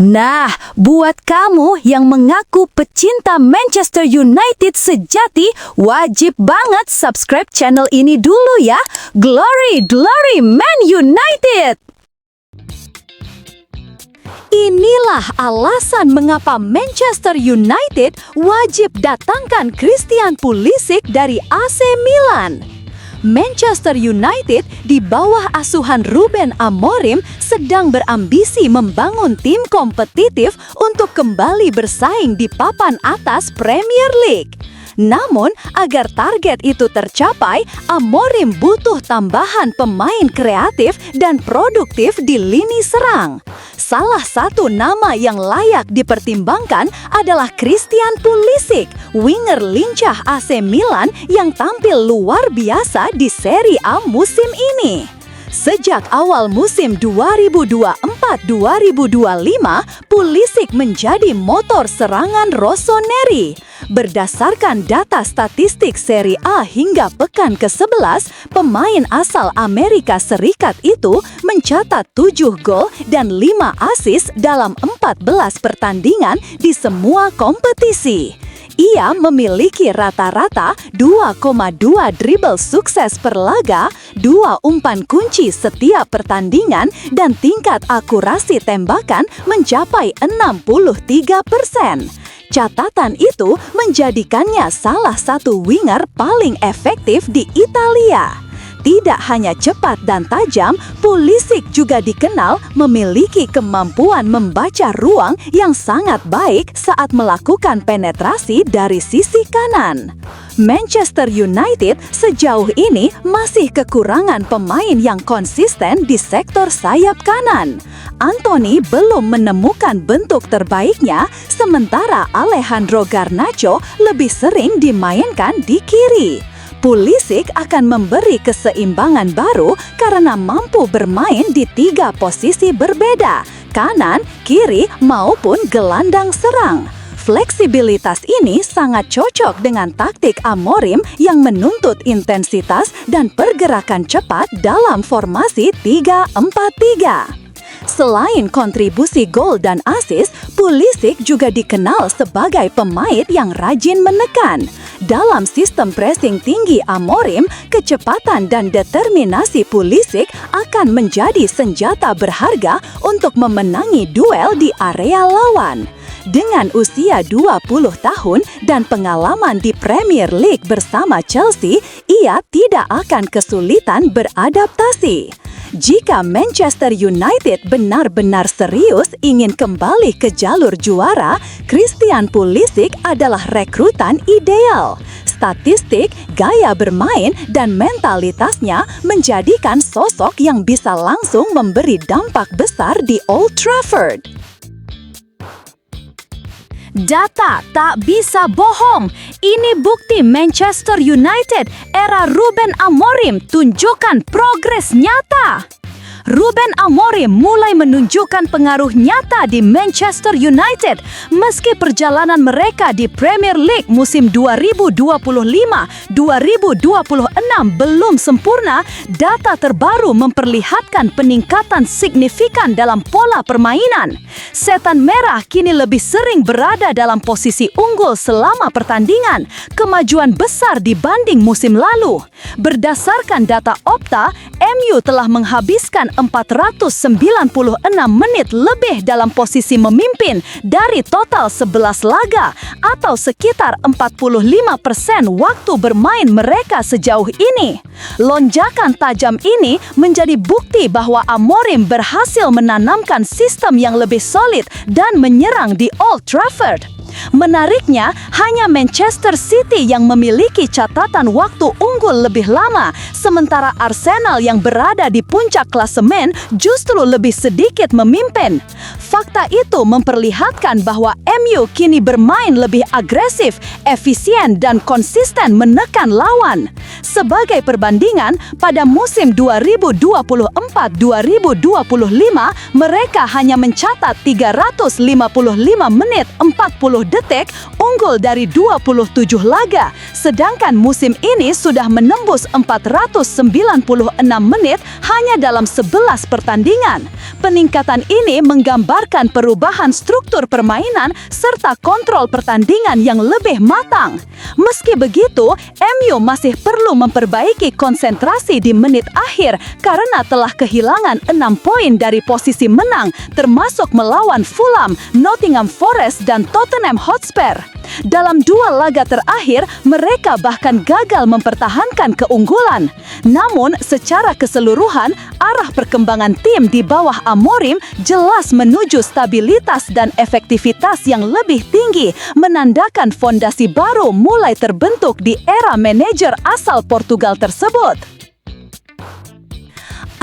Nah, buat kamu yang mengaku pecinta Manchester United sejati, wajib banget subscribe channel ini dulu ya. Glory, glory Man United! Inilah alasan mengapa Manchester United wajib datangkan Christian Pulisic dari AC Milan. Manchester United di bawah asuhan Ruben Amorim sedang berambisi membangun tim kompetitif untuk kembali bersaing di papan atas Premier League. Namun, agar target itu tercapai, Amorim butuh tambahan pemain kreatif dan produktif di lini serang. Salah satu nama yang layak dipertimbangkan adalah Christian Pulisic, winger lincah AC Milan yang tampil luar biasa di Serie A musim ini. Sejak awal musim 2024-2025, Pulisic menjadi motor serangan rossoneri. Berdasarkan data statistik Serie A hingga pekan ke-11, pemain asal Amerika Serikat itu mencatat 7 gol dan 5 assist dalam 14 pertandingan di semua kompetisi. Ia memiliki rata-rata 2,2 dribble sukses per laga, 2 umpan kunci setiap pertandingan, dan tingkat akurasi tembakan mencapai 63%. Catatan itu menjadikannya salah satu winger paling efektif di Italia. Tidak hanya cepat dan tajam, Pulisic juga dikenal memiliki kemampuan membaca ruang yang sangat baik saat melakukan penetrasi dari sisi kanan. Manchester United sejauh ini masih kekurangan pemain yang konsisten di sektor sayap kanan. Anthony belum menemukan bentuk terbaiknya, sementara Alejandro Garnacho lebih sering dimainkan di kiri. Pulisic akan memberi keseimbangan baru karena mampu bermain di 3 posisi berbeda, kanan, kiri, maupun gelandang serang. Fleksibilitas ini sangat cocok dengan taktik Amorim yang menuntut intensitas dan pergerakan cepat dalam formasi 3-4-3. Selain kontribusi gol dan assist, Pulisic juga dikenal sebagai pemain yang rajin menekan. Dalam sistem pressing tinggi Amorim, kecepatan dan determinasi Pulisic akan menjadi senjata berharga untuk memenangi duel di area lawan. Dengan usia 20 tahun dan pengalaman di Premier League bersama Chelsea, ia tidak akan kesulitan beradaptasi. Jika Manchester United benar-benar serius ingin kembali ke jalur juara, Christian Pulisic adalah rekrutan ideal. Statistik, gaya bermain, dan mentalitasnya menjadikan sosok yang bisa langsung memberi dampak besar di Old Trafford. Data tak bisa bohong. Ini bukti Manchester United era Ruben Amorim tunjukkan progres nyata. Ruben Amorim mulai menunjukkan pengaruh nyata di Manchester United meski perjalanan mereka di Premier League musim 2025-2026 belum sempurna. Data terbaru memperlihatkan peningkatan signifikan dalam pola permainan. Setan Merah kini lebih sering berada dalam posisi unggul selama pertandingan, kemajuan besar dibanding musim lalu. Berdasarkan data Opta, MU telah menghabiskan 496 menit lebih dalam posisi memimpin dari total 11 laga atau sekitar 45% waktu bermain mereka sejauh ini. Lonjakan tajam ini menjadi bukti bahwa Amorim berhasil menanamkan sistem yang lebih solid dan menyerang di Old Trafford. Menariknya, hanya Manchester City yang memiliki catatan waktu unggul lebih lama, sementara Arsenal yang berada di puncak klasemen justru lebih sedikit memimpin. Fakta itu memperlihatkan bahwa MU kini bermain lebih agresif, efisien, dan konsisten menekan lawan. Sebagai perbandingan, pada musim 2024-2025, mereka hanya mencatat 355 menit 45 detik, unggul dari 27 laga. Sedangkan musim ini sudah menembus 496 menit hanya dalam 11 pertandingan. Peningkatan ini menggambarkan perubahan struktur permainan serta kontrol pertandingan yang lebih matang. Meski begitu, MU masih perlu memperbaiki konsentrasi di menit akhir karena telah kehilangan 6 poin dari posisi menang, termasuk melawan Fulham, Nottingham Forest, dan Tottenham Hotspur. Dalam 2 laga terakhir, mereka bahkan gagal mempertahankan keunggulan. Namun, secara keseluruhan, arah perkembangan tim di bawah Amorim jelas menuju stabilitas dan efektivitas yang lebih tinggi, menandakan fondasi baru mulai terbentuk di era manajer asal Portugal tersebut.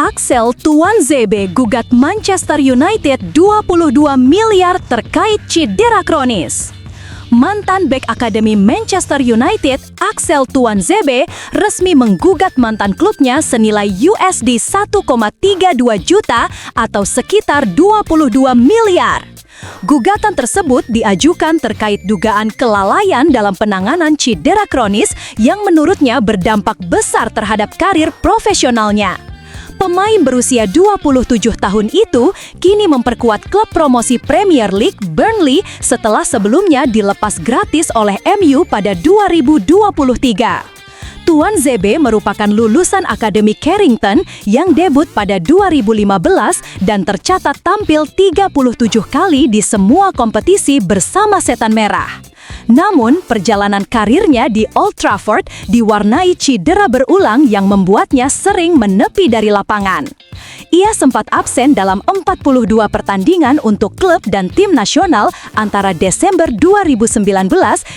Axel Tuanzebe gugat Manchester United 22 miliar terkait cedera kronis. Mantan bek akademi Manchester United, Axel Tuanzebe, resmi menggugat mantan klubnya senilai USD 1,32 juta atau sekitar 22 miliar. Gugatan tersebut diajukan terkait dugaan kelalaian dalam penanganan cedera kronis yang menurutnya berdampak besar terhadap karir profesionalnya. Pemain berusia 27 tahun itu kini memperkuat klub promosi Premier League Burnley setelah sebelumnya dilepas gratis oleh MU pada 2023. Tuanzebe merupakan lulusan Akademi Carrington yang debut pada 2015 dan tercatat tampil 37 kali di semua kompetisi bersama Setan Merah. Namun, perjalanan karirnya di Old Trafford diwarnai cedera berulang yang membuatnya sering menepi dari lapangan. Ia sempat absen dalam 42 pertandingan untuk klub dan tim nasional antara Desember 2019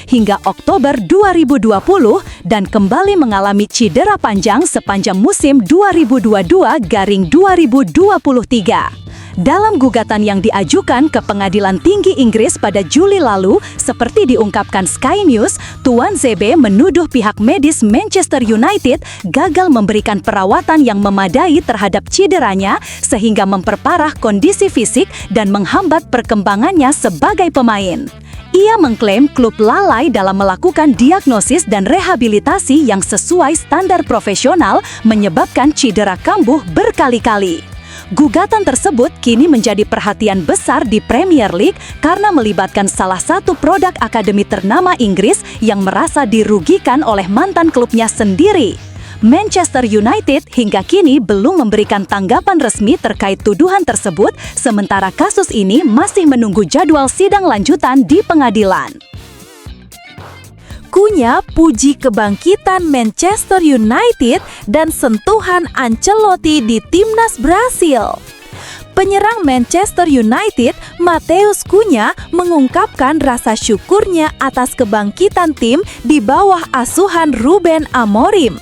hingga Oktober 2020 dan kembali mengalami cedera panjang sepanjang musim 2022-2023. Dalam gugatan yang diajukan ke Pengadilan Tinggi Inggris pada Juli lalu, seperti diungkapkan Sky News, Tuanzebe menuduh pihak medis Manchester United gagal memberikan perawatan yang memadai terhadap cederanya sehingga memperparah kondisi fisik dan menghambat perkembangannya sebagai pemain. Ia mengklaim klub lalai dalam melakukan diagnosis dan rehabilitasi yang sesuai standar profesional menyebabkan cedera kambuh berkali-kali. Gugatan tersebut kini menjadi perhatian besar di Premier League karena melibatkan salah satu produk akademi ternama Inggris yang merasa dirugikan oleh mantan klubnya sendiri. Manchester United hingga kini belum memberikan tanggapan resmi terkait tuduhan tersebut, sementara kasus ini masih menunggu jadwal sidang lanjutan di pengadilan. Kunya puji kebangkitan Manchester United dan sentuhan Ancelotti di timnas Brasil. Penyerang Manchester United, Matheus Cunha, mengungkapkan rasa syukurnya atas kebangkitan tim di bawah asuhan Ruben Amorim.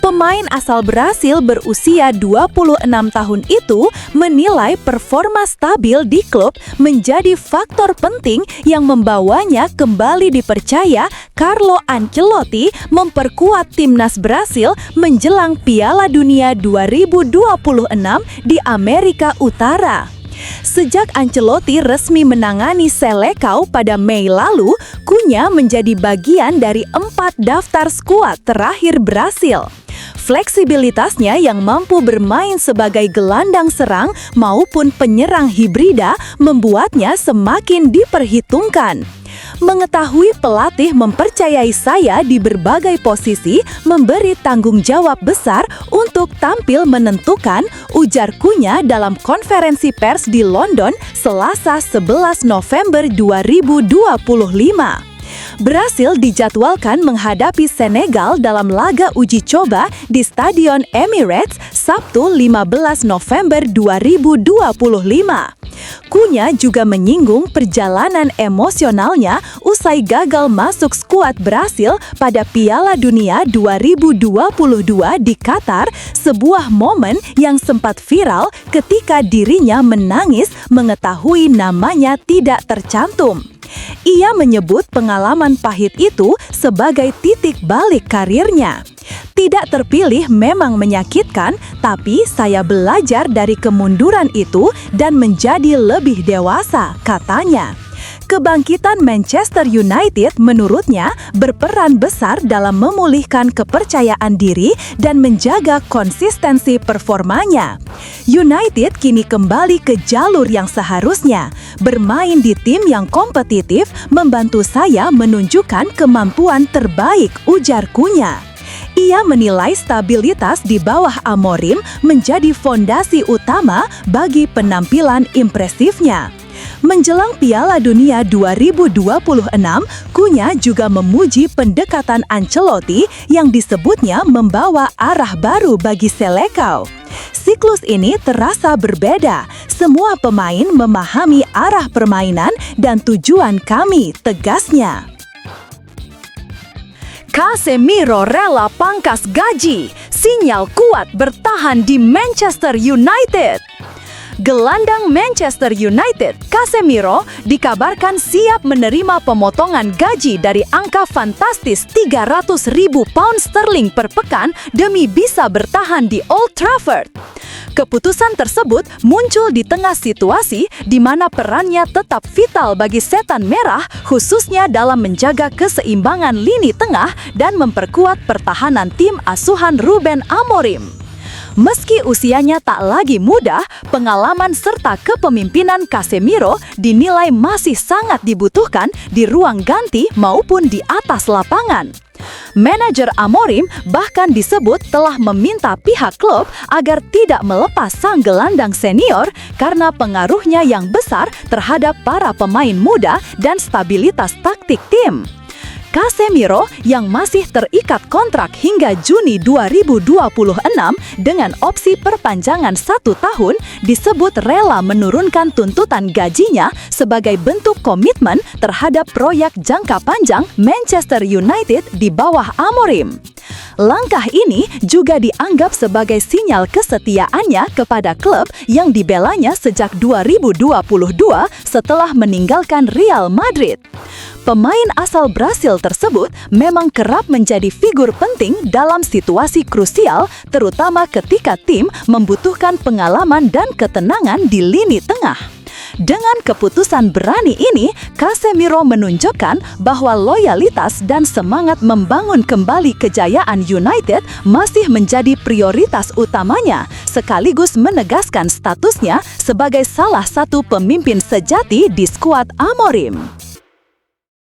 Pemain asal Brasil berusia 26 tahun itu menilai performa stabil di klub menjadi faktor penting yang membawanya kembali dipercaya Carlo Ancelotti memperkuat timnas Brasil menjelang Piala Dunia 2026 di Amerika Utara. Sejak Ancelotti resmi menangani Selecao pada Mei lalu, Cunha menjadi bagian dari 4 daftar skuad terakhir Brasil. Fleksibilitasnya yang mampu bermain sebagai gelandang serang maupun penyerang hibrida membuatnya semakin diperhitungkan. Mengetahui pelatih mempercayai saya di berbagai posisi memberi tanggung jawab besar untuk tampil menentukan, ujar Cunha dalam konferensi pers di London Selasa 11 November 2025. Brasil dijadwalkan menghadapi Senegal dalam laga uji coba di Stadion Emirates Sabtu 15 November 2025. Cunha juga menyinggung perjalanan emosionalnya usai gagal masuk skuad Brasil pada Piala Dunia 2022 di Qatar, sebuah momen yang sempat viral ketika dirinya menangis mengetahui namanya tidak tercantum. Ia menyebut pengalaman pahit itu sebagai titik balik karirnya. Tidak terpilih memang menyakitkan, tapi saya belajar dari kemunduran itu dan menjadi lebih dewasa, katanya. Kebangkitan Manchester United menurutnya berperan besar dalam memulihkan kepercayaan diri dan menjaga konsistensi performanya. United kini kembali ke jalur yang seharusnya. Bermain di tim yang kompetitif membantu saya menunjukkan kemampuan terbaik, ujar Cunha. Ia menilai stabilitas di bawah Amorim menjadi fondasi utama bagi penampilan impresifnya. Menjelang Piala Dunia 2026, Cunha juga memuji pendekatan Ancelotti yang disebutnya membawa arah baru bagi Selecao. Siklus ini terasa berbeda. Semua pemain memahami arah permainan dan tujuan kami, tegasnya. Casemiro rela pangkas gaji, sinyal kuat bertahan di Manchester United. Gelandang Manchester United, Casemiro, dikabarkan siap menerima pemotongan gaji dari angka fantastis 300.000 pound sterling per pekan demi bisa bertahan di Old Trafford. Keputusan tersebut muncul di tengah situasi di mana perannya tetap vital bagi Setan Merah, khususnya dalam menjaga keseimbangan lini tengah dan memperkuat pertahanan tim asuhan Ruben Amorim. Meski usianya tak lagi muda, pengalaman serta kepemimpinan Casemiro dinilai masih sangat dibutuhkan di ruang ganti maupun di atas lapangan. Manajer Amorim bahkan disebut telah meminta pihak klub agar tidak melepas sang gelandang senior karena pengaruhnya yang besar terhadap para pemain muda dan stabilitas taktik tim. Casemiro yang masih terikat kontrak hingga Juni 2026 dengan opsi perpanjangan 1 tahun disebut rela menurunkan tuntutan gajinya sebagai bentuk komitmen terhadap proyek jangka panjang Manchester United di bawah Amorim. Langkah ini juga dianggap sebagai sinyal kesetiaannya kepada klub yang dibelanya sejak 2022 setelah meninggalkan Real Madrid. Pemain asal Brasil tersebut memang kerap menjadi figur penting dalam situasi krusial, terutama ketika tim membutuhkan pengalaman dan ketenangan di lini tengah. Dengan keputusan berani ini, Casemiro menunjukkan bahwa loyalitas dan semangat membangun kembali kejayaan United masih menjadi prioritas utamanya, sekaligus menegaskan statusnya sebagai salah satu pemimpin sejati di skuad Amorim.